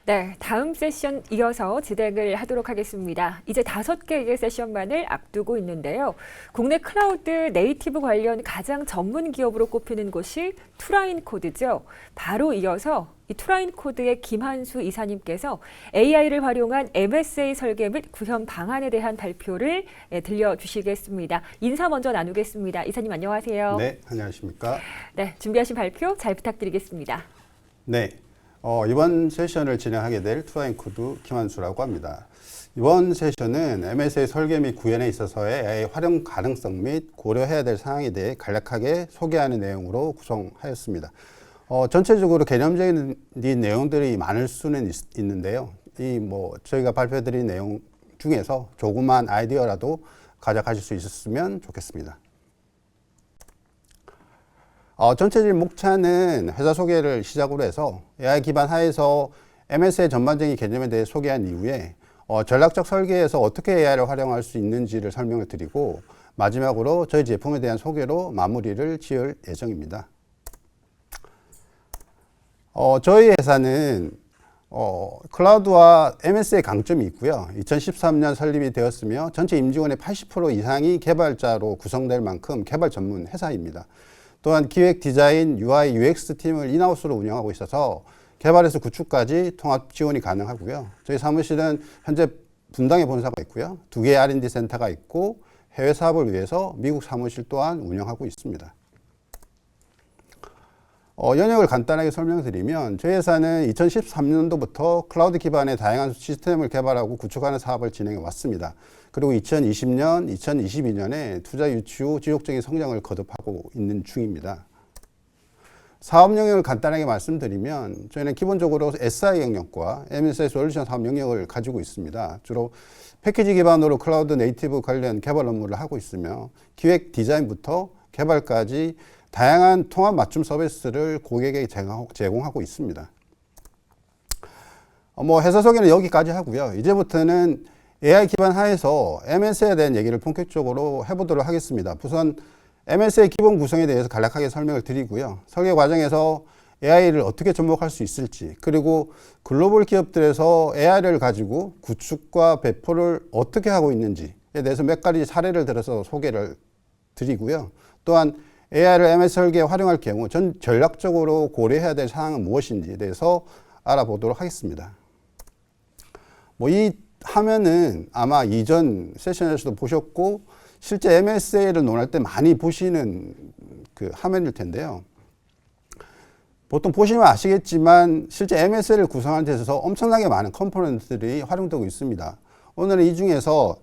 네, 다음 세션 이어서 진행을 하도록 하겠습니다. 이제 5개의 세션만을 앞두고 있는데요. 국내 클라우드 네이티브 관련 가장 전문 기업으로 꼽히는 곳이 투라인코드죠. 바로 이어서 이 투라인코드의 김한수 이사님께서 AI를 활용한 MSA 설계 및 구현 방안에 대한 발표를 들려주시겠습니다. 인사 먼저 나누겠습니다. 이사님 안녕하세요. 네, 안녕하십니까. 네, 준비하신 발표 잘 부탁드리겠습니다. 네, 이번 세션을 진행하게 될 투라인코드 김한수라고 합니다. 이번 세션은 MSA 설계 및 구현에 있어서의 AI 활용 가능성 및 고려해야 될 사항에 대해 간략하게 소개하는 내용으로 구성하였습니다. 전체적으로 개념적인 내용들이 많을 수는 있는데요. 저희가 발표드린 내용 중에서 조그만 아이디어라도 가져가실 수 있었으면 좋겠습니다. 전체적인 목차는 회사 소개를 시작으로 해서 AI 기반 하에서 MS의 전반적인 개념에 대해 소개한 이후에 전략적 설계에서 어떻게 AI를 활용할 수 있는지를 설명을 드리고 마지막으로 저희 제품에 대한 소개로 마무리를 지을 예정입니다. 저희 회사는 클라우드와 MS의 강점이 있고요. 2013년 설립이 되었으며 전체 임직원의 80% 이상이 개발자로 구성될 만큼 개발 전문 회사입니다. 또한 기획, 디자인, UI, UX 팀을 인하우스로 운영하고 있어서 개발에서 구축까지 통합 지원이 가능하고요. 저희 사무실은 현재 분당에 본사가 있고요. 2개의 R&D 센터가 있고 해외 사업을 위해서 미국 사무실 또한 운영하고 있습니다. 연역을 간단하게 설명드리면 저희 회사는 2013년도부터 클라우드 기반의 다양한 시스템을 개발하고 구축하는 사업을 진행해 왔습니다. 그리고 2020년, 2022년에 투자 유치 후 지속적인 성장을 거듭하고 있는 중입니다. 사업 영역을 간단하게 말씀드리면 저희는 기본적으로 SI 영역과 MSI 솔루션 사업 영역을 가지고 있습니다. 주로 패키지 기반으로 클라우드 네이티브 관련 개발 업무를 하고 있으며 기획 디자인부터 개발까지 다양한 통합 맞춤 서비스를 고객에게 제공하고 있습니다. 회사 소개는 여기까지 하고요. 이제부터는 AI 기반 하에서 MS에 대한 얘기를 본격적으로 해보도록 하겠습니다. 우선 MS의 기본 구성에 대해서 간략하게 설명을 드리고요. 설계 과정에서 AI를 어떻게 접목할 수 있을지, 그리고 글로벌 기업들에서 AI를 가지고 구축과 배포를 어떻게 하고 있는지에 대해서 몇 가지 사례를 들어서 소개를 드리고요. 또한 AI를 MS 설계에 활용할 경우 전략적으로 고려해야 될 사항은 무엇인지에 대해서 알아보도록 하겠습니다. 이 화면은 아마 이전 세션에서도 보셨고 실제 MSA를 논할 때 많이 보시는 그 화면일 텐데요. 보통 보시면 아시겠지만 실제 MSA를 구성하는 데 있어서 엄청나게 많은 컴포넌트들이 활용되고 있습니다. 오늘은 이 중에서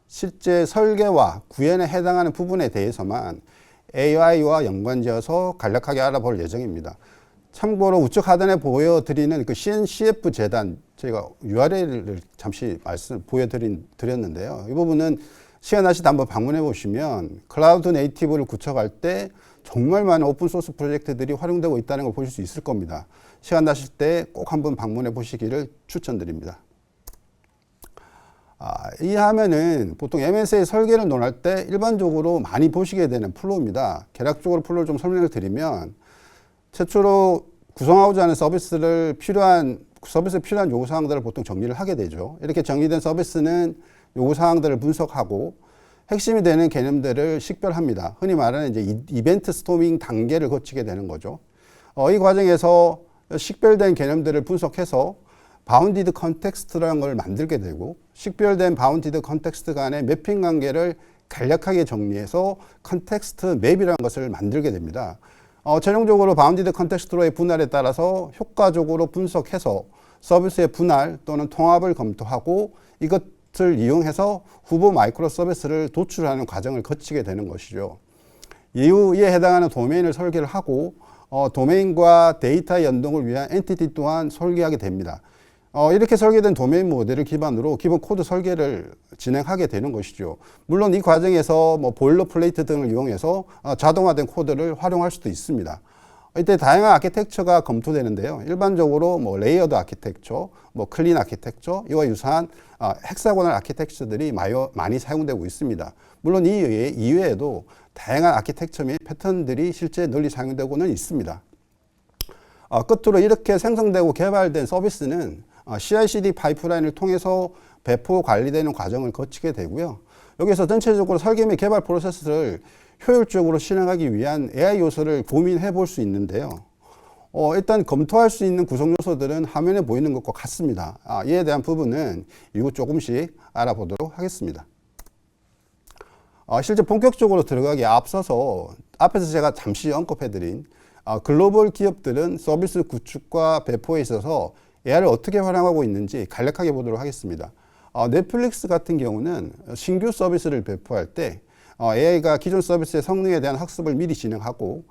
실제 설계와 구현에 해당하는 부분에 대해서만 AI와 연관지어서 간략하게 알아볼 예정입니다. 참고로 우측 하단에 보여드리는 그 CNCF 재단, 저희가 URL을 잠시 보여드렸는데요. 이 부분은 시간 나실 때 한번 방문해 보시면 클라우드 네이티브를 구축할 때 정말 많은 오픈소스 프로젝트들이 활용되고 있다는 걸 보실 수 있을 겁니다. 시간 나실 때 꼭 한번 방문해 보시기를 추천드립니다. 이 화면은 보통 MSA 설계를 논할 때 일반적으로 많이 보시게 되는 플로우입니다. 개략적으로 플로우를 좀 설명을 드리면 최초로 구성하고자 하는 서비스에 필요한 요구사항들을 보통 정리를 하게 되죠. 이렇게 정리된 서비스는 요구사항들을 분석하고 핵심이 되는 개념들을 식별합니다. 흔히 말하는 이제 이벤트 스토밍 단계를 거치게 되는 거죠. 이 과정에서 식별된 개념들을 분석해서 바운디드 컨텍스트라는 걸 만들게 되고 식별된 바운디드 컨텍스트 간의 매핑 관계를 간략하게 정리해서 컨텍스트 맵이라는 것을 만들게 됩니다. 최종적으로 바운디드 컨텍스트로의 분할에 따라서 효과적으로 분석해서 서비스의 분할 또는 통합을 검토하고 이것을 이용해서 후보 마이크로 서비스를 도출하는 과정을 거치게 되는 것이죠. 이에 해당하는 도메인을 설계를 하고 도메인과 데이터 연동을 위한 엔티티 또한 설계하게 됩니다. 이렇게 설계된 도메인 모델을 기반으로 기본 코드 설계를 진행하게 되는 것이죠. 물론 이 과정에서 보일러 플레이트 등을 이용해서 자동화된 코드를 활용할 수도 있습니다. 이때 다양한 아키텍처가 검토되는데요. 일반적으로 레이어드 아키텍처, 클린 아키텍처, 이와 유사한 헥사고널 아키텍처들이 많이 사용되고 있습니다. 물론 이외에도 다양한 아키텍처 및 패턴들이 실제 널리 사용되고는 있습니다. 끝으로 이렇게 생성되고 개발된 서비스는 CI/CD 파이프라인을 통해서 배포 관리되는 과정을 거치게 되고요. 여기서 전체적으로 설계 및 개발 프로세스를 효율적으로 실행하기 위한 AI 요소를 고민해 볼 수 있는데요. 일단 검토할 수 있는 구성 요소들은 화면에 보이는 것과 같습니다. 이에 대한 부분은 이후 조금씩 알아보도록 하겠습니다. 실제 본격적으로 들어가기에 앞서서 앞에서 제가 잠시 언급해드린 글로벌 기업들은 서비스 구축과 배포에 있어서 AI를 어떻게 활용하고 있는지 간략하게 보도록 하겠습니다. 넷플릭스 같은 경우는 신규 서비스를 배포할 때 AI가 기존 서비스의 성능에 대한 학습을 미리 진행하고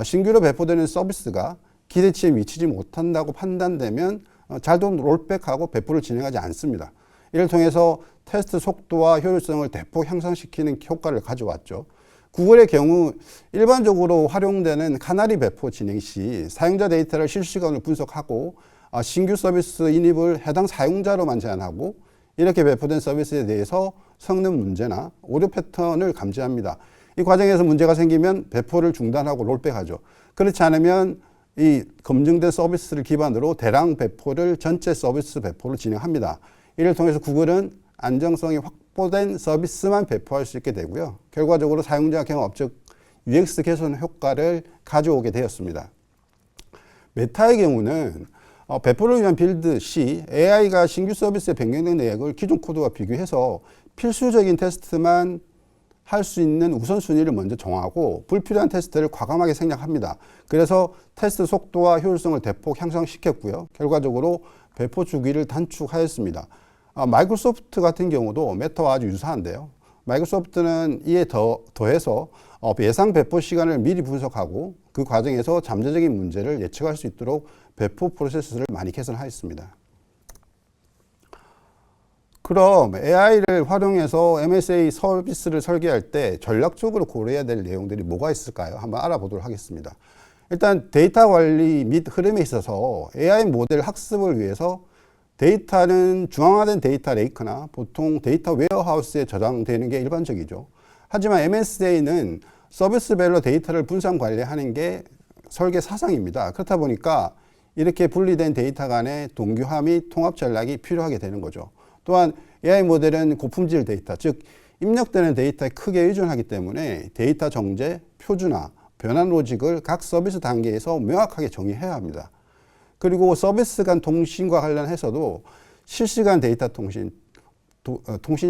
신규로 배포되는 서비스가 기대치에 미치지 못한다고 판단되면 잘도 롤백하고 배포를 진행하지 않습니다. 이를 통해서 테스트 속도와 효율성을 대폭 향상시키는 효과를 가져왔죠. 구글의 경우 일반적으로 활용되는 카나리 배포 진행 시 사용자 데이터를 실시간으로 분석하고 신규 서비스 인입을 해당 사용자로만 제한하고 이렇게 배포된 서비스에 대해서 성능 문제나 오류 패턴을 감지합니다. 이 과정에서 문제가 생기면 배포를 중단하고 롤백하죠. 그렇지 않으면 이 검증된 서비스를 기반으로 대량 배포를 전체 서비스 배포를 진행합니다. 이를 통해서 구글은 안정성이 확보된 서비스만 배포할 수 있게 되고요. 결과적으로 사용자 경험, 즉 UX 개선 효과를 가져오게 되었습니다. 메타의 경우는 배포를 위한 빌드 시 AI가 신규 서비스에 변경된 내역을 기존 코드와 비교해서 필수적인 테스트만 할 수 있는 우선순위를 먼저 정하고 불필요한 테스트를 과감하게 생략합니다. 그래서 테스트 속도와 효율성을 대폭 향상시켰고요. 결과적으로 배포 주기를 단축하였습니다. 마이크로소프트 같은 경우도 메타와 아주 유사한데요. 마이크로소프트는 이에 더해서 예상 배포 시간을 미리 분석하고 그 과정에서 잠재적인 문제를 예측할 수 있도록 배포 프로세스를 많이 개선하였습니다. 그럼 AI를 활용해서 MSA 서비스를 설계할 때 전략적으로 고려해야 될 내용들이 뭐가 있을까요? 한번 알아보도록 하겠습니다. 일단 데이터 관리 및 흐름에 있어서 AI 모델 학습을 위해서 데이터는 중앙화된 데이터 레이크나 보통 데이터 웨어하우스에 저장되는 게 일반적이죠. 하지만 MSA는 서비스별로 데이터를 분산 관리하는 게 설계 사상입니다. 그렇다 보니까 이렇게 분리된 데이터 간의 동기화 및 통합 전략이 필요하게 되는 거죠. 또한 AI 모델은 고품질 데이터, 즉 입력되는 데이터에 크게 의존하기 때문에 데이터 정제, 표준화, 변환 로직을 각 서비스 단계에서 명확하게 정의해야 합니다. 그리고 서비스 간 통신과 관련해서도 실시간 데이터 통신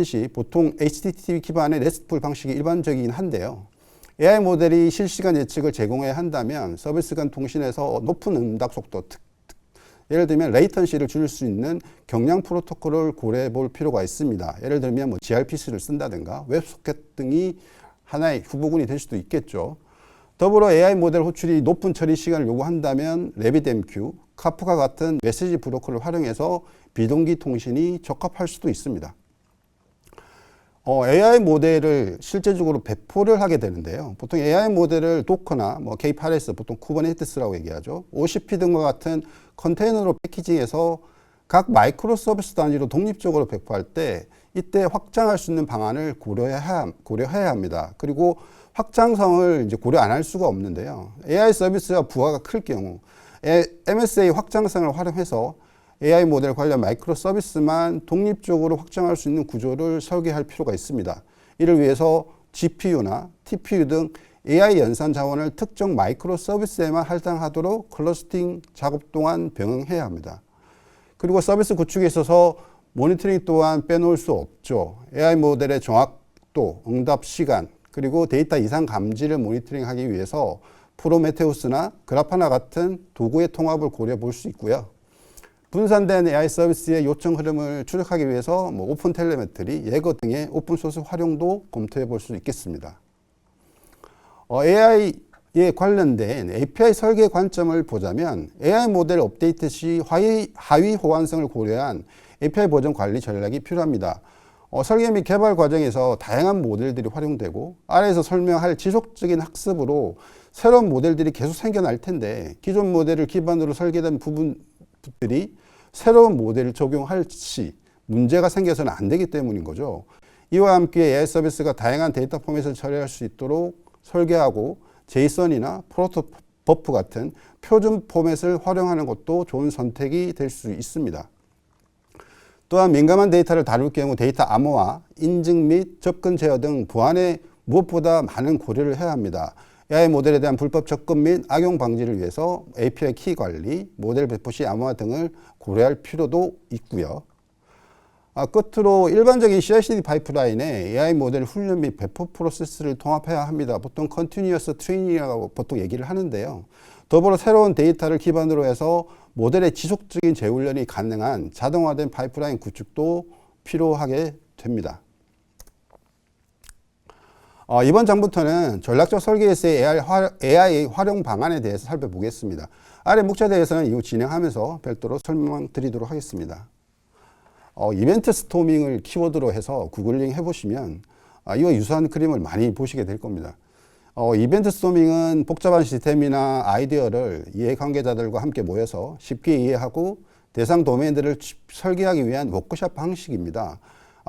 시 보통 HTTP 기반의 RESTful 방식이 일반적이긴 한데요. AI 모델이 실시간 예측을 제공해야 한다면 서비스 간 통신에서 높은 응답 속도, 예를 들면 레이턴시를 줄일 수 있는 경량 프로토콜을 고려해 볼 필요가 있습니다. 예를 들면 gRPC를 쓴다든가 웹소켓 등이 하나의 후보군이 될 수도 있겠죠. 더불어 AI 모델 호출이 높은 처리 시간을 요구한다면 RabbitMQ, 카프카 같은 메시지 브로커를 활용해서 비동기 통신이 적합할 수도 있습니다. AI 모델을 실제적으로 배포를 하게 되는데요. 보통 AI 모델을 도커나 K8s, 보통 쿠버네티스라고 얘기하죠. OCP 등과 같은 컨테이너로 패키징해서 각 마이크로 서비스 단위로 독립적으로 배포할 때 이때 확장할 수 있는 방안을 고려해야 합니다. 그리고 확장성을 이제 고려 안 할 수가 없는데요. AI 서비스가 부하가 클 경우 MSA 확장성을 활용해서 AI 모델 관련 마이크로 서비스만 독립적으로 확장할 수 있는 구조를 설계할 필요가 있습니다. 이를 위해서 GPU나 TPU 등 AI 연산 자원을 특정 마이크로 서비스에만 할당하도록 클러스팅 작업 동안 병행해야 합니다. 그리고 서비스 구축에 있어서 모니터링 또한 빼놓을 수 없죠. AI 모델의 정확도, 응답 시간, 그리고 데이터 이상 감지를 모니터링하기 위해서 프로메테우스나 그라파나 같은 도구의 통합을 고려해 볼 수 있고요. 분산된 AI 서비스의 요청 흐름을 추적하기 위해서 오픈 텔레메트리, 예거 등의 오픈소스 활용도 검토해 볼 수 있겠습니다. AI에 관련된 API 설계 관점을 보자면 AI 모델 업데이트 시 하위 호환성을 고려한 API 버전 관리 전략이 필요합니다. 설계 및 개발 과정에서 다양한 모델들이 활용되고 아래에서 설명할 지속적인 학습으로 새로운 모델들이 계속 생겨날 텐데 기존 모델을 기반으로 설계된 부분들이 새로운 모델을 적용할 시 문제가 생겨서는 안 되기 때문인 거죠. 이와 함께 AI 서비스가 다양한 데이터 포맷을 처리할 수 있도록 설계하고 제이선이나 프로토버프 같은 표준 포맷을 활용하는 것도 좋은 선택이 될 수 있습니다. 또한 민감한 데이터를 다룰 경우 데이터 암호화, 인증 및 접근 제어 등 보안에 무엇보다 많은 고려를 해야 합니다. AI 모델에 대한 불법 접근 및 악용 방지를 위해서 API 키 관리, 모델 배포 시 암호화 등을 고려할 필요도 있고요. 끝으로 일반적인 CI/CD 파이프라인에 AI 모델 훈련 및 배포 프로세스를 통합해야 합니다. 보통 Continuous Training이라고 보통 얘기를 하는데요. 더불어 새로운 데이터를 기반으로 해서 모델의 지속적인 재훈련이 가능한 자동화된 파이프라인 구축도 필요하게 됩니다. 이번 장부터는 전략적 설계에서의 AI 활용 방안에 대해서 살펴보겠습니다. 아래 묵차에 대해서는 이후 진행하면서 별도로 설명드리도록 하겠습니다. 이벤트 스토밍을 키워드로 해서 구글링 해보시면 이와 유사한 그림을 많이 보시게 될 겁니다. 이벤트 스토밍은 복잡한 시스템이나 아이디어를 이해관계자들과 함께 모여서 쉽게 이해하고 대상 도메인들을 설계하기 위한 워크숍 방식입니다.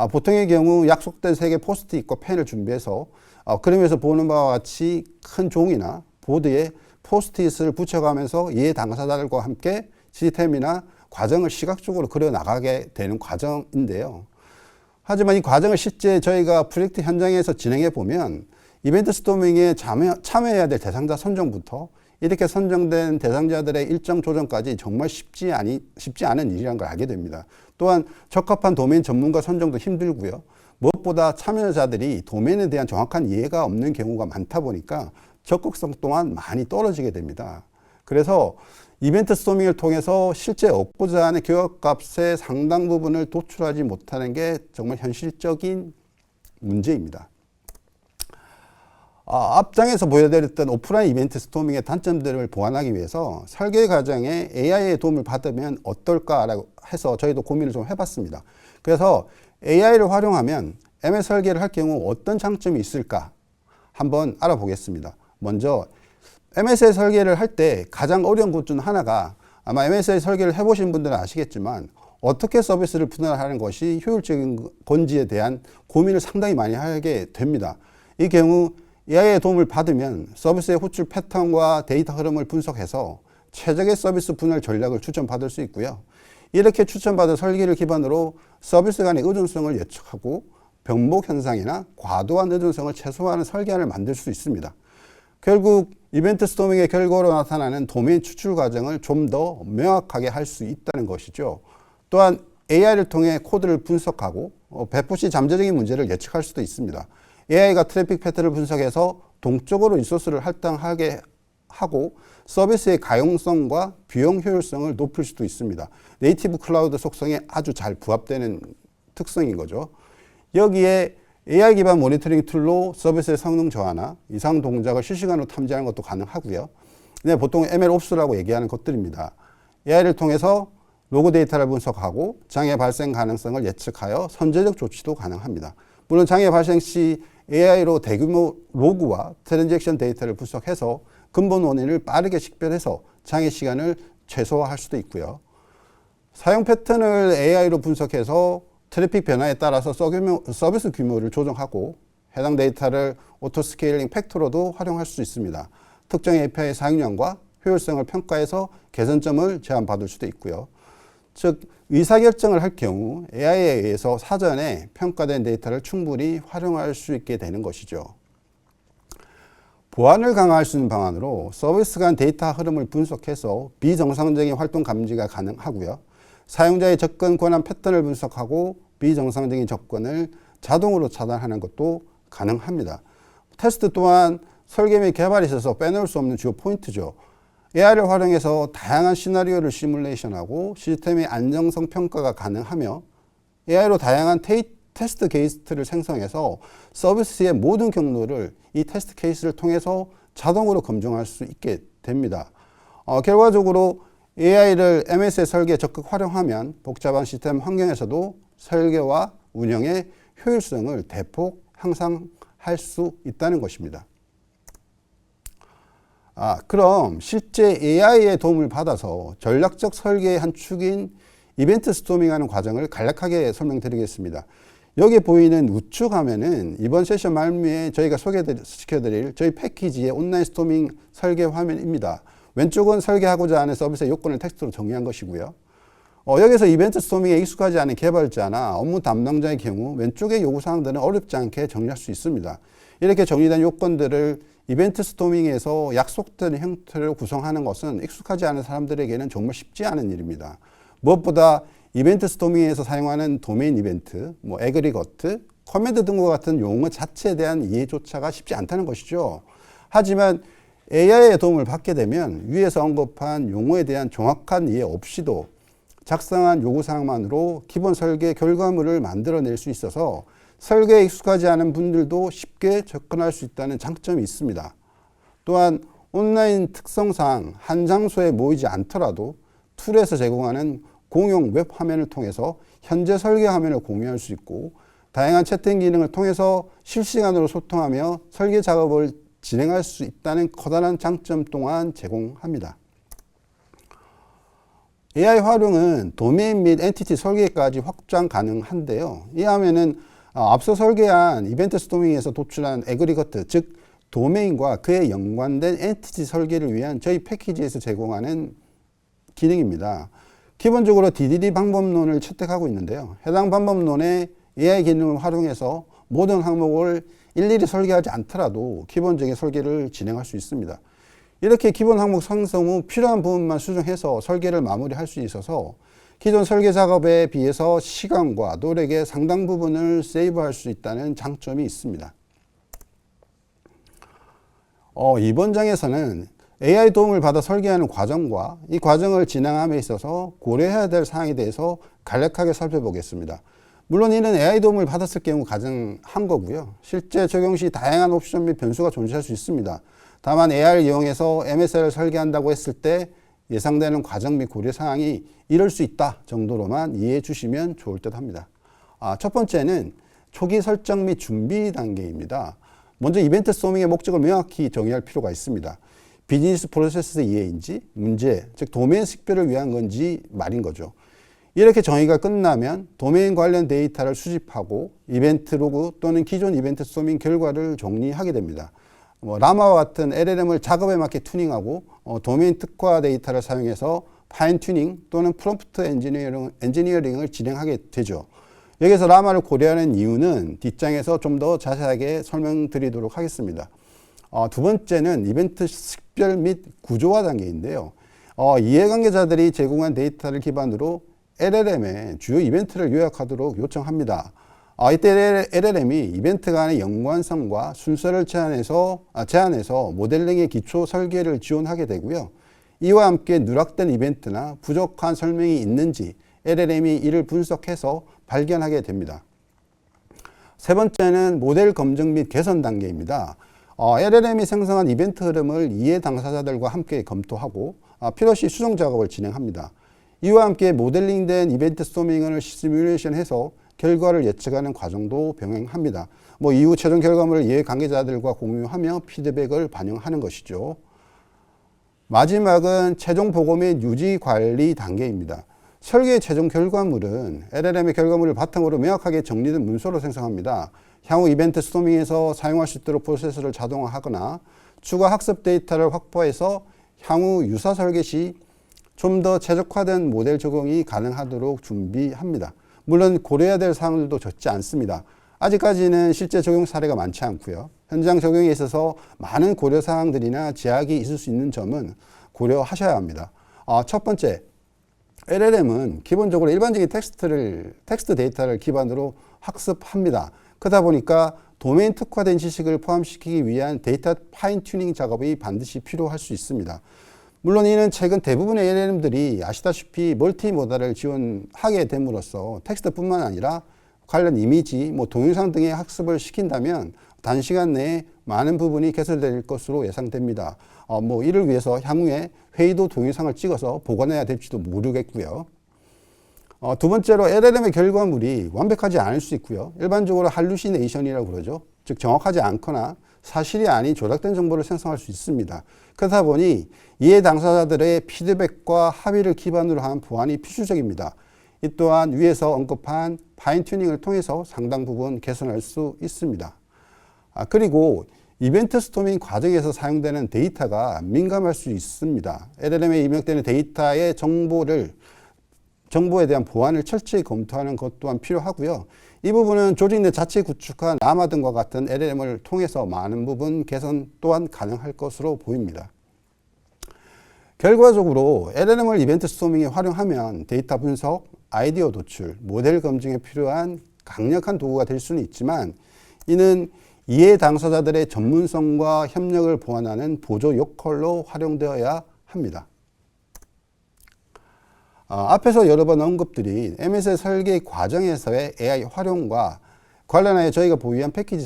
보통의 경우 약속된 3개 포스트잇과 펜을 준비해서 그림에서 보는 바와 같이 큰 종이나 보드에 포스트잇을 붙여가면서 이해 당사자들과 함께 시스템이나 과정을 시각적으로 그려나가게 되는 과정인데요. 하지만 이 과정을 실제 저희가 프로젝트 현장에서 진행해 보면 이벤트 스토밍에 참여해야 될 대상자 선정부터 이렇게 선정된 대상자들의 일정 조정까지 정말 쉽지 않은 일이라는 걸 알게 됩니다. 또한 적합한 도메인 전문가 선정도 힘들고요. 무엇보다 참여자들이 도메인에 대한 정확한 이해가 없는 경우가 많다 보니까 적극성 또한 많이 떨어지게 됩니다. 그래서 이벤트 스토밍을 통해서 실제 얻고자 하는 교역값의 상당 부분을 도출하지 못하는 게 정말 현실적인 문제입니다. 앞장에서 보여드렸던 오프라인 이벤트 스토밍의 단점들을 보완하기 위해서 설계 과정에 AI의 도움을 받으면 어떨까라고 해서 저희도 고민을 좀 해봤습니다. 그래서 AI를 활용하면 MS 설계를 할 경우 어떤 장점이 있을까 한번 알아보겠습니다. 먼저 MSA 설계를 할 때 가장 어려운 것 중 하나가 아마 MSA 설계를 해보신 분들은 아시겠지만 어떻게 서비스를 분할하는 것이 효율적인 건지에 대한 고민을 상당히 많이 하게 됩니다. 이 경우 AI의 도움을 받으면 서비스의 호출 패턴과 데이터 흐름을 분석해서 최적의 서비스 분할 전략을 추천받을 수 있고요. 이렇게 추천받은 설계를 기반으로 서비스 간의 의존성을 예측하고 병목 현상이나 과도한 의존성을 최소화하는 설계안을 만들 수 있습니다. 결국 이벤트 스토밍의 결과로 나타나는 도메인 추출 과정을 좀 더 명확하게 할 수 있다는 것이죠. 또한 AI를 통해 코드를 분석하고 배포 시 잠재적인 문제를 예측할 수도 있습니다. AI가 트래픽 패턴을 분석해서 동적으로 리소스를 할당하게 하고 서비스의 가용성과 비용 효율성을 높일 수도 있습니다. 네이티브 클라우드 속성에 아주 잘 부합되는 특성인 거죠. 여기에 AI 기반 모니터링 툴로 서비스의 성능 저하나 이상 동작을 실시간으로 탐지하는 것도 가능하고요. 네, 보통 MLOps라고 얘기하는 것들입니다. AI를 통해서 로그 데이터를 분석하고 장애 발생 가능성을 예측하여 선제적 조치도 가능합니다. 물론 장애 발생 시 AI로 대규모 로그와 트랜잭션 데이터를 분석해서 근본 원인을 빠르게 식별해서 장애 시간을 최소화할 수도 있고요. 사용 패턴을 AI로 분석해서 트래픽 변화에 따라서 서비스 규모를 조정하고 해당 데이터를 오토스케일링 팩터로도 활용할 수 있습니다. 특정 API 사용량과 효율성을 평가해서 개선점을 제안받을 수도 있고요. 즉 의사결정을 할 경우 AI에 의해서 사전에 평가된 데이터를 충분히 활용할 수 있게 되는 것이죠. 보안을 강화할 수 있는 방안으로 서비스 간 데이터 흐름을 분석해서 비정상적인 활동 감지가 가능하고요. 사용자의 접근 권한 패턴을 분석하고 비정상적인 접근을 자동으로 차단하는 것도 가능합니다. 테스트 또한 설계 및 개발에 있어서 빼놓을 수 없는 주요 포인트죠. AI를 활용해서 다양한 시나리오를 시뮬레이션하고 시스템의 안정성 평가가 가능하며 AI로 다양한 테스트 케이스를 생성해서 서비스의 모든 경로를 이 테스트 케이스를 통해서 자동으로 검증할 수 있게 됩니다. 결과적으로 AI를 MS의 설계에 적극 활용하면 복잡한 시스템 환경에서도 설계와 운영의 효율성을 대폭 향상할 수 있다는 것입니다. 그럼 실제 AI의 도움을 받아서 전략적 설계의 한 축인 이벤트 스토밍하는 과정을 간략하게 설명드리겠습니다. 여기 보이는 우측 화면은 이번 세션 말미에 저희가 소개시켜드릴 저희 패키지의 온라인 스토밍 설계 화면입니다. 왼쪽은 설계하고자 하는 서비스의 요건을 텍스트로 정의한 것이고요. 여기서 이벤트 스토밍에 익숙하지 않은 개발자나 업무 담당자의 경우 왼쪽의 요구사항들은 어렵지 않게 정리할 수 있습니다. 이렇게 정리된 요건들을 이벤트 스토밍에서 약속된 형태로 구성하는 것은 익숙하지 않은 사람들에게는 정말 쉽지 않은 일입니다. 무엇보다 이벤트 스토밍에서 사용하는 도메인 이벤트, 애그리거트, 커맨드 등과 같은 용어 자체에 대한 이해조차가 쉽지 않다는 것이죠. 하지만 AI의 도움을 받게 되면 위에서 언급한 용어에 대한 정확한 이해 없이도 작성한 요구사항만으로 기본 설계 결과물을 만들어낼 수 있어서 설계에 익숙하지 않은 분들도 쉽게 접근할 수 있다는 장점이 있습니다. 또한 온라인 특성상 한 장소에 모이지 않더라도 툴에서 제공하는 공용 웹 화면을 통해서 현재 설계 화면을 공유할 수 있고 다양한 채팅 기능을 통해서 실시간으로 소통하며 설계 작업을 진행할 수 있다는 커다란 장점 또한 제공합니다. AI 활용은 도메인 및 엔티티 설계까지 확장 가능한데요. 이 화면은 앞서 설계한 이벤트 스토밍에서 도출한 애그리거트, 즉 도메인과 그에 연관된 엔티티 설계를 위한 저희 패키지에서 제공하는 기능입니다. 기본적으로 DDD 방법론을 채택하고 있는데요. 해당 방법론에 AI 기능을 활용해서 모든 항목을 일일이 설계하지 않더라도 기본적인 설계를 진행할 수 있습니다. 이렇게 기본 항목 생성 후 필요한 부분만 수정해서 설계를 마무리할 수 있어서 기존 설계 작업에 비해서 시간과 노력의 상당 부분을 세이브할 수 있다는 장점이 있습니다. 이번 장에서는 AI 도움을 받아 설계하는 과정과 이 과정을 진행함에 있어서 고려해야 될 사항에 대해서 간략하게 살펴보겠습니다. 물론 이는 AI 도움을 받았을 경우 가정한 거고요. 실제 적용 시 다양한 옵션 및 변수가 존재할 수 있습니다. 다만 AI를 이용해서 MSL을 설계한다고 했을 때 예상되는 과정 및 고려 사항이 이럴 수 있다 정도로만 이해해 주시면 좋을 듯 합니다. 첫 번째는 초기 설정 및 준비 단계입니다. 먼저 이벤트 스토밍의 목적을 명확히 정의할 필요가 있습니다. 비즈니스 프로세스 이해인지 문제, 즉 도메인 식별을 위한 건지 말인 거죠. 이렇게 정의가 끝나면 도메인 관련 데이터를 수집하고 이벤트 로그 또는 기존 이벤트 스토밍 결과를 정리하게 됩니다. 라마와 같은 LLM을 작업에 맞게 튜닝하고 도메인 특화 데이터를 사용해서 파인 튜닝 또는 프롬프트 엔지니어링을 진행하게 되죠. 여기서 라마를 고려하는 이유는 뒷장에서 좀 더 자세하게 설명드리도록 하겠습니다. 두 번째는 이벤트 식별 및 구조화 단계인데요. 이해관계자들이 제공한 데이터를 기반으로 LLM의 주요 이벤트를 요약하도록 요청합니다. 이때 LLM이 이벤트 간의 연관성과 순서를 제한해서 모델링의 기초 설계를 지원하게 되고요. 이와 함께 누락된 이벤트나 부족한 설명이 있는지 LLM이 이를 분석해서 발견하게 됩니다. 세 번째는 모델 검증 및 개선 단계입니다. LLM이 생성한 이벤트 흐름을 이해 당사자들과 함께 검토하고 필요시 수정 작업을 진행합니다. 이와 함께 모델링된 이벤트 스토밍을 시뮬레이션해서 결과를 예측하는 과정도 병행합니다. 이후 최종 결과물을 이해 관계자들과 공유하며 피드백을 반영하는 것이죠. 마지막은 최종 보고 및 유지 관리 단계입니다. 설계의 최종 결과물은 LLM의 결과물을 바탕으로 명확하게 정리된 문서로 생성합니다. 향후 이벤트 스토밍에서 사용할 수 있도록 프로세스를 자동화하거나 추가 학습 데이터를 확보해서 향후 유사 설계 시 좀 더 최적화된 모델 적용이 가능하도록 준비합니다. 물론 고려해야 될 사항들도 적지 않습니다. 아직까지는 실제 적용 사례가 많지 않고요. 현장 적용에 있어서 많은 고려 사항들이나 제약이 있을 수 있는 점은 고려하셔야 합니다. 첫 번째, LLM은 기본적으로 일반적인 텍스트 데이터를 기반으로 학습합니다. 그러다 보니까 도메인 특화된 지식을 포함시키기 위한 데이터 파인 튜닝 작업이 반드시 필요할 수 있습니다. 물론 이는 최근 대부분의 LLM들이 아시다시피 멀티모달을 지원하게 됨으로써 텍스트뿐만 아니라 관련 이미지, 동영상 등의 학습을 시킨다면 단시간 내에 많은 부분이 개설될 것으로 예상됩니다. 이를 위해서 향후에 회의도 동영상을 찍어서 보관해야 될지도 모르겠고요. 두 번째로 LLM의 결과물이 완벽하지 않을 수 있고요. 일반적으로 할루시네이션이라고 그러죠. 즉 정확하지 않거나 사실이 아닌 조작된 정보를 생성할 수 있습니다. 그러다 보니 이해 당사자들의 피드백과 합의를 기반으로 한 보완이 필수적입니다. 이 또한 위에서 언급한 파인 튜닝을 통해서 상당 부분 개선할 수 있습니다. 그리고 이벤트 스토밍 과정에서 사용되는 데이터가 민감할 수 있습니다. LLM에 입력되는 데이터의 정보에 대한 보안을 철저히 검토하는 것 또한 필요하고요. 이 부분은 조직 내 자체 구축한 라마 등과 같은 LLM을 통해서 많은 부분 개선 또한 가능할 것으로 보입니다. 결과적으로 LLM을 이벤트 스토밍에 활용하면 데이터 분석, 아이디어 도출, 모델 검증에 필요한 강력한 도구가 될 수는 있지만 이는 이해 당사자들의 전문성과 협력을 보완하는 보조 역할로 활용되어야 합니다. 앞에서 여러 번 언급드린 MS의 설계 과정에서의 AI 활용과 관련하여 저희가 보유한 패키지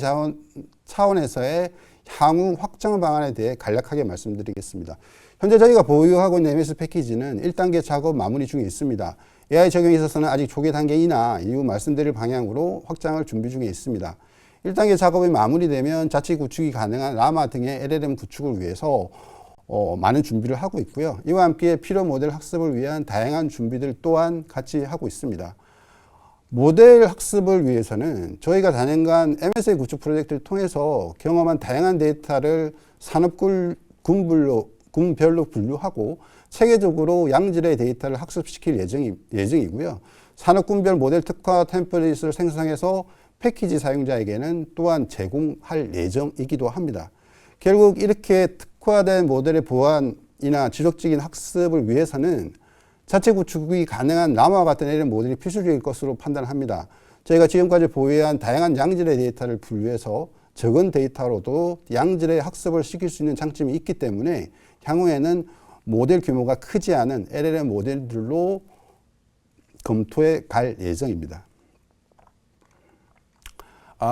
차원에서의 향후 확장 방안에 대해 간략하게 말씀드리겠습니다. 현재 저희가 보유하고 있는 MS 패키지는 1단계 작업 마무리 중에 있습니다. AI 적용에 있어서는 아직 초기 단계이나 이후 말씀드릴 방향으로 확장을 준비 중에 있습니다. 1단계 작업이 마무리되면 자체 구축이 가능한 라마 등의 LLM 구축을 위해서 많은 준비를 하고 있고요. 이와 함께 필요 모델 학습을 위한 다양한 준비들 또한 같이 하고 있습니다. 모델 학습을 위해서는 저희가 단연간 MSA 구축 프로젝트를 통해서 경험한 다양한 데이터를 군별로 분류하고 체계적으로 양질의 데이터를 학습시킬 예정이고요. 산업군별 모델 특화 템플릿을 생성해서 패키지 사용자에게는 또한 제공할 예정이기도 합니다. 결국 이렇게 특화된 모델의 보완이나 지속적인 학습을 위해서는 자체 구축이 가능한 라마와 같은 LLM 모델이 필수적일 것으로 판단합니다. 저희가 지금까지 보유한 다양한 양질의 데이터를 분류해서 적은 데이터로도 양질의 학습을 시킬 수 있는 장점이 있기 때문에 향후에는 모델 규모가 크지 않은 LLM 모델들로 검토해 갈 예정입니다.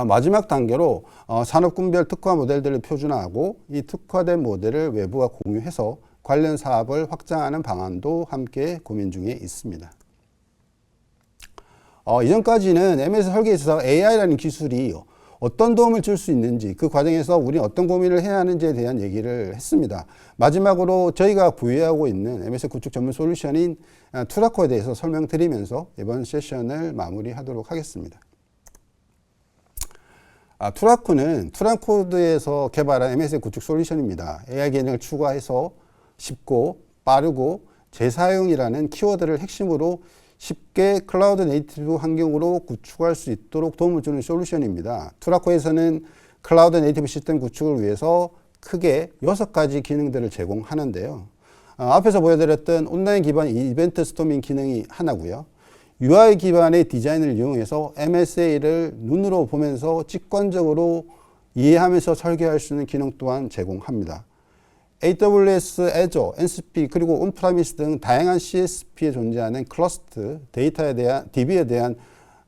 마지막 단계로 산업군별 특화 모델들을 표준화하고 이 특화된 모델을 외부와 공유해서 관련 사업을 확장하는 방안도 함께 고민 중에 있습니다. 이전까지는 MS 설계에 있어서 AI라는 기술이 어떤 도움을 줄 수 있는지 그 과정에서 우리는 어떤 고민을 해야 하는지에 대한 얘기를 했습니다. 마지막으로 저희가 보유하고 있는 MS 구축 전문 솔루션인 투라코에 대해서 설명드리면서 이번 세션을 마무리하도록 하겠습니다. 투라코는 투란코드에서 개발한 MS 구축 솔루션입니다. AI 기능을 추가해서 쉽고 빠르고 재사용이라는 키워드를 핵심으로 쉽게 클라우드 네이티브 환경으로 구축할 수 있도록 도움을 주는 솔루션입니다. 투라코에서는 클라우드 네이티브 시스템 구축을 위해서 크게 6가지 기능들을 제공하는데요. 앞에서 보여드렸던 온라인 기반 이벤트 스토밍 기능이 하나고요. UI 기반의 디자인을 이용해서 MSA를 눈으로 보면서 직관적으로 이해하면서 설계할 수 있는 기능 또한 제공합니다. AWS, Azure, NCP 그리고 온프라미스 등 다양한 CSP에 존재하는 클러스트, 데이터에 대한 DB에 대한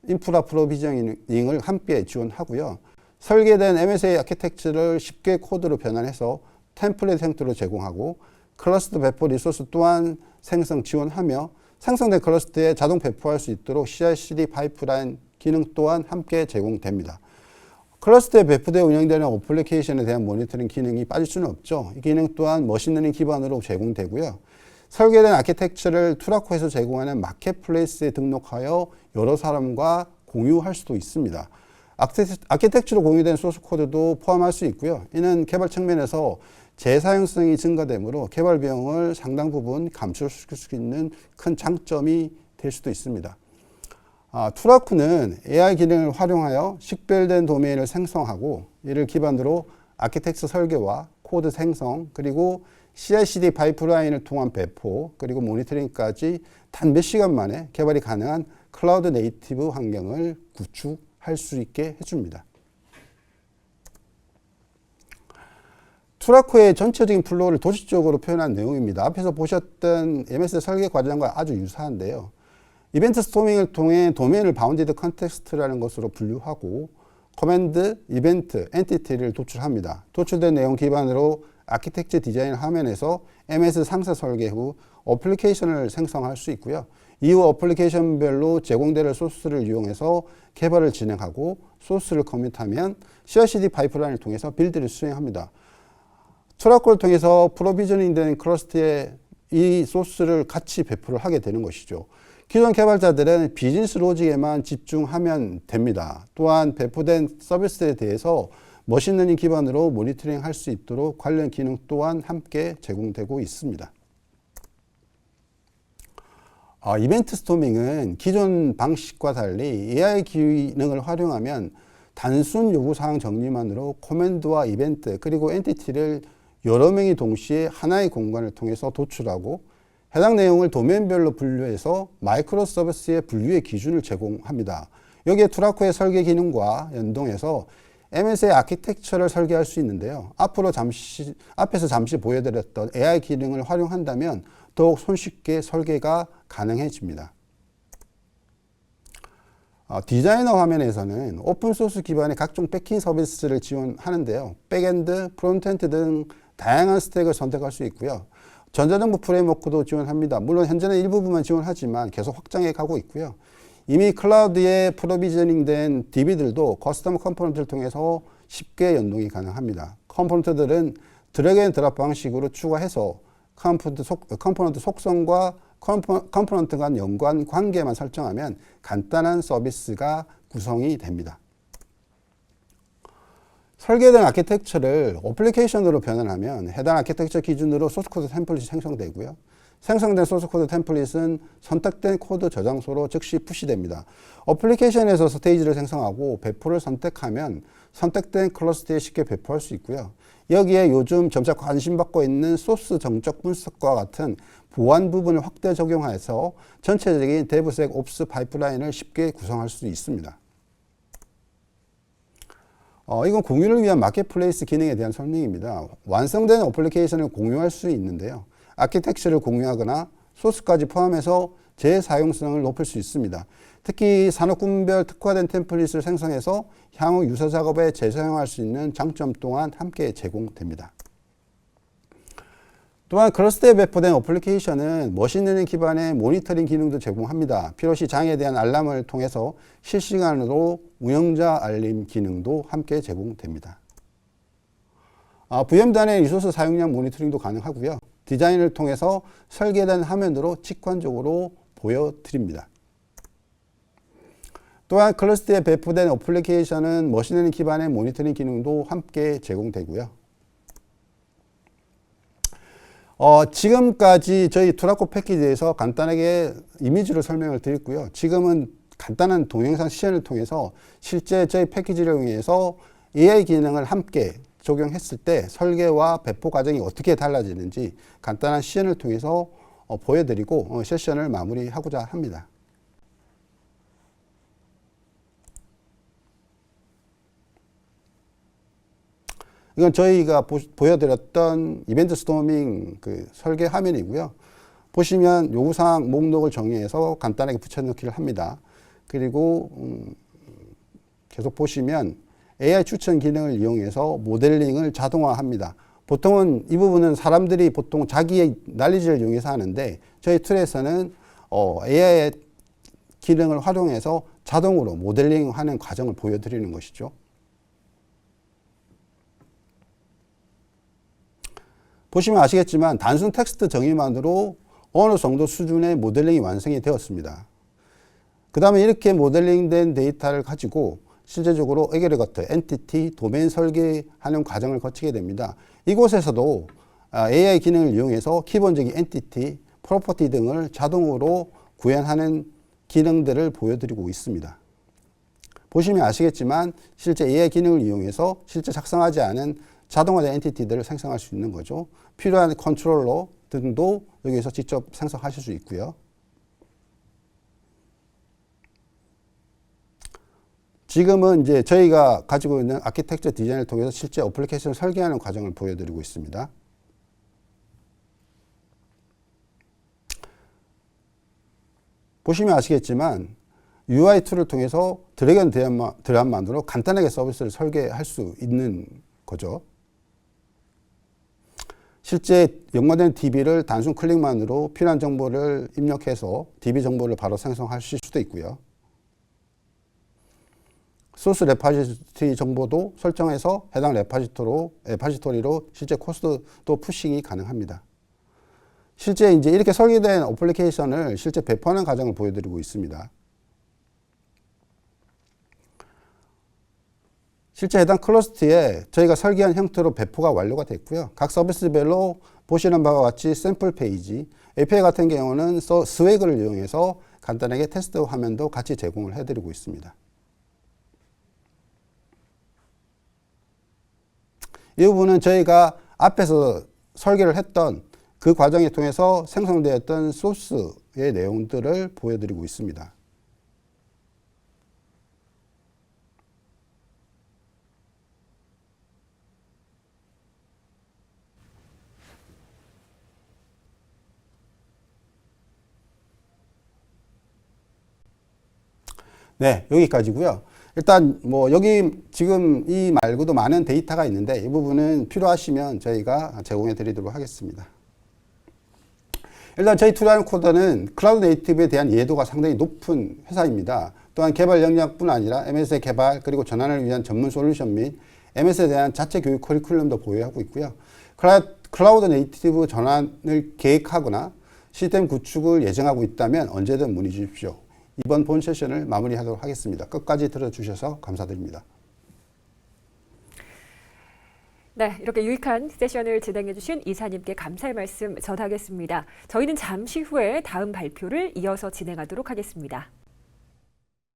인프라 프로비저닝을 함께 지원하고요. 설계된 MSA 아키텍처를 쉽게 코드로 변환해서 템플릿 형태로 제공하고 클러스트 배포 리소스 또한 생성 지원하며 생성된 클러스트에 자동 배포할 수 있도록 CI/CD 파이프라인 기능 또한 함께 제공됩니다. 클러스터에 배포되어 운영되는 어플리케이션에 대한 모니터링 기능이 빠질 수는 없죠. 이 기능 또한 머신러닝 기반으로 제공되고요. 설계된 아키텍처를 투라코에서 제공하는 마켓플레이스에 등록하여 여러 사람과 공유할 수도 있습니다. 아키텍처로 공유된 소스 코드도 포함할 수 있고요. 이는 개발 측면에서 재사용성이 증가되므로 개발 비용을 상당 부분 감소시킬 수 있는 큰 장점이 될 수도 있습니다. 투라코는 AI 기능을 활용하여 식별된 도메인을 생성하고 이를 기반으로 아키텍처 설계와 코드 생성 그리고 CI/CD 파이프라인을 통한 배포 그리고 모니터링까지 단 몇 시간 만에 개발이 가능한 클라우드 네이티브 환경을 구축할 수 있게 해줍니다. 투라코의 전체적인 플로우를 도식적으로 표현한 내용입니다. 앞에서 보셨던 MS 설계 과정과 아주 유사한데요. 이벤트 스토밍을 통해 도메인을 바운디드 컨텍스트라는 것으로 분류하고 커맨드, 이벤트, 엔티티를 도출합니다. 도출된 내용 기반으로 아키텍처 디자인 화면에서 MS 상세 설계 후 어플리케이션을 생성할 수 있고요. 이후 어플리케이션별로 제공되는 소스를 이용해서 개발을 진행하고 소스를 커밋하면 CI/CD 파이프라인을 통해서 빌드를 수행합니다. 투라코를 통해서 프로비저닝 된 클러스터에 이 소스를 같이 배포를 하게 되는 것이죠. 기존 개발자들은 비즈니스 로직에만 집중하면 됩니다. 또한 배포된 서비스에 대해서 머신러닝 기반으로 모니터링 할 수 있도록 관련 기능 또한 함께 제공되고 있습니다. 이벤트 스토밍은 기존 방식과 달리 AI 기능을 활용하면 단순 요구사항 정리만으로 코맨드와 이벤트 그리고 엔티티를 여러 명이 동시에 하나의 공간을 통해서 도출하고 해당 내용을 도면별로 분류해서 마이크로 서비스의 분류의 기준을 제공합니다. 여기에 투라코의 설계 기능과 연동해서 MS의 아키텍처를 설계할 수 있는데요. 앞에서 잠시 보여드렸던 AI 기능을 활용한다면 더욱 손쉽게 설계가 가능해집니다. 디자이너 화면에서는 오픈소스 기반의 각종 백킹 서비스를 지원하는데요. 백엔드, 프론트엔드 등 다양한 스택을 선택할 수 있고요. 전자정보 프레임워크도 지원합니다. 물론 현재는 일부분만 지원하지만 계속 확장해 가고 있고요. 이미 클라우드에 프로비저닝된 DB들도 커스텀 컴포넌트를 통해서 쉽게 연동이 가능합니다. 컴포넌트들은 드래그 앤 드랍 방식으로 추가해서 컴포넌트 속성과 컴포넌트 간 연관 관계만 설정하면 간단한 서비스가 구성이 됩니다. 설계된 아키텍처를 어플리케이션으로 변환하면 해당 아키텍처 기준으로 소스코드 템플릿이 생성되고요. 생성된 소스코드 템플릿은 선택된 코드 저장소로 즉시 푸시됩니다. 어플리케이션에서 스테이지를 생성하고 배포를 선택하면 선택된 클러스터에 쉽게 배포할 수 있고요. 여기에 요즘 점차 관심받고 있는 소스 정적 분석과 같은 보안 부분을 확대 적용해서 전체적인 데브색 옵스 파이프라인을 쉽게 구성할 수 있습니다. 이건 공유를 위한 마켓플레이스 기능에 대한 설명입니다. 완성된 어플리케이션을 공유할 수 있는데요. 아키텍처를 공유하거나 소스까지 포함해서 재사용성을 높일 수 있습니다. 특히 산업군별 특화된 템플릿을 생성해서 향후 유서 작업에 재사용할 수 있는 장점 또한 함께 제공됩니다. 또한 클러스터에 배포된 어플리케이션은 머신러닝 기반의 모니터링 기능도 제공합니다. 필요시 장애에 대한 알람을 통해서 실시간으로 운영자 알림 기능도 함께 제공됩니다. VM단의 리소스 사용량 모니터링도 가능하고요. 디자인을 통해서 설계된 화면으로 직관적으로 보여드립니다. 또한 클러스터에 배포된 어플리케이션은 머신러닝 기반의 모니터링 기능도 함께 제공되고요. 지금까지 저희 투라코 패키지에서 간단하게 이미지로 설명을 드렸고요. 지금은 간단한 동영상 시연을 통해서 실제 저희 패키지를 이용해서 AI 기능을 함께 적용했을 때 설계와 배포 과정이 어떻게 달라지는지 간단한 시연을 통해서 보여드리고 세션을 마무리하고자 합니다. 이건 저희가 보여드렸던 이벤트 스토밍 설계 화면이고요. 보시면 요구사항 목록을 정의해서 간단하게 붙여넣기를 합니다. 그리고 계속 보시면 AI 추천 기능을 이용해서 모델링을 자동화합니다. 보통은 이 부분은 사람들이 보통 자기의 날리지를 이용해서 하는데 저희 툴에서는 AI 기능을 활용해서 자동으로 모델링하는 과정을 보여드리는 것이죠. 보시면 아시겠지만 단순 텍스트 정의만으로 어느 정도 수준의 모델링이 완성이 되었습니다. 그 다음에 이렇게 모델링된 데이터를 가지고 실제적으로 에게르거트, 엔티티, 도메인 설계하는 과정을 거치게 됩니다. 이곳에서도 AI 기능을 이용해서 기본적인 엔티티, 프로퍼티 등을 자동으로 구현하는 기능들을 보여드리고 있습니다. 보시면 아시겠지만 실제 AI 기능을 이용해서 실제 작성하지 않은 자동화된 엔티티들을 생성할 수 있는 거죠. 필요한 컨트롤러 등도 여기서 직접 생성하실 수 있고요. 지금은 이제 저희가 가지고 있는 아키텍처 디자인을 통해서 실제 어플리케이션을 설계하는 과정을 보여드리고 있습니다. 보시면 아시겠지만 UI 툴을 통해서 드래그 앤 드랍만으로 간단하게 서비스를 설계할 수 있는 거죠. 실제 연관된 DB를 단순 클릭만으로 필요한 정보를 입력해서 DB 정보를 바로 생성하실 수도 있고요. 소스 레파지토리 정보도 설정해서 해당 레파지토리로 실제 코스도 푸싱이 가능합니다. 실제 이제 이렇게 설계된 어플리케이션을 실제 배포하는 과정을 보여드리고 있습니다. 실제 해당 클러스트에 저희가 설계한 형태로 배포가 완료가 됐고요. 각 서비스별로 보시는 바와 같이 샘플 페이지, API 같은 경우는 스웨그를 이용해서 간단하게 테스트 화면도 같이 제공을 해드리고 있습니다. 이 부분은 저희가 앞에서 설계를 했던 그 과정을 통해서 생성되었던 소스의 내용들을 보여드리고 있습니다. 네, 여기까지고요. 일단 뭐 여기 지금 이 말고도 많은 데이터가 있는데 이 부분은 필요하시면 저희가 제공해 드리도록 하겠습니다. 일단 저희 투자한 코더는 클라우드 네이티브에 대한 이해도가 상당히 높은 회사입니다. 또한 개발 역량뿐 아니라 MS의 개발 그리고 전환을 위한 전문 솔루션 및 MS에 대한 자체 교육 커리큘럼도 보유하고 있고요. 클라우드 네이티브 전환을 계획하거나 시스템 구축을 예정하고 있다면 언제든 문의 주십시오. 이번 본 세션을 마무리하도록 하겠습니다. 끝까지 들어주셔서 감사드립니다. 네, 이렇게 유익한 세션을 진행해 주신 이사님께 감사의 말씀 전하겠습니다. 저희는 잠시 후에 다음 발표를 이어서 진행하도록 하겠습니다.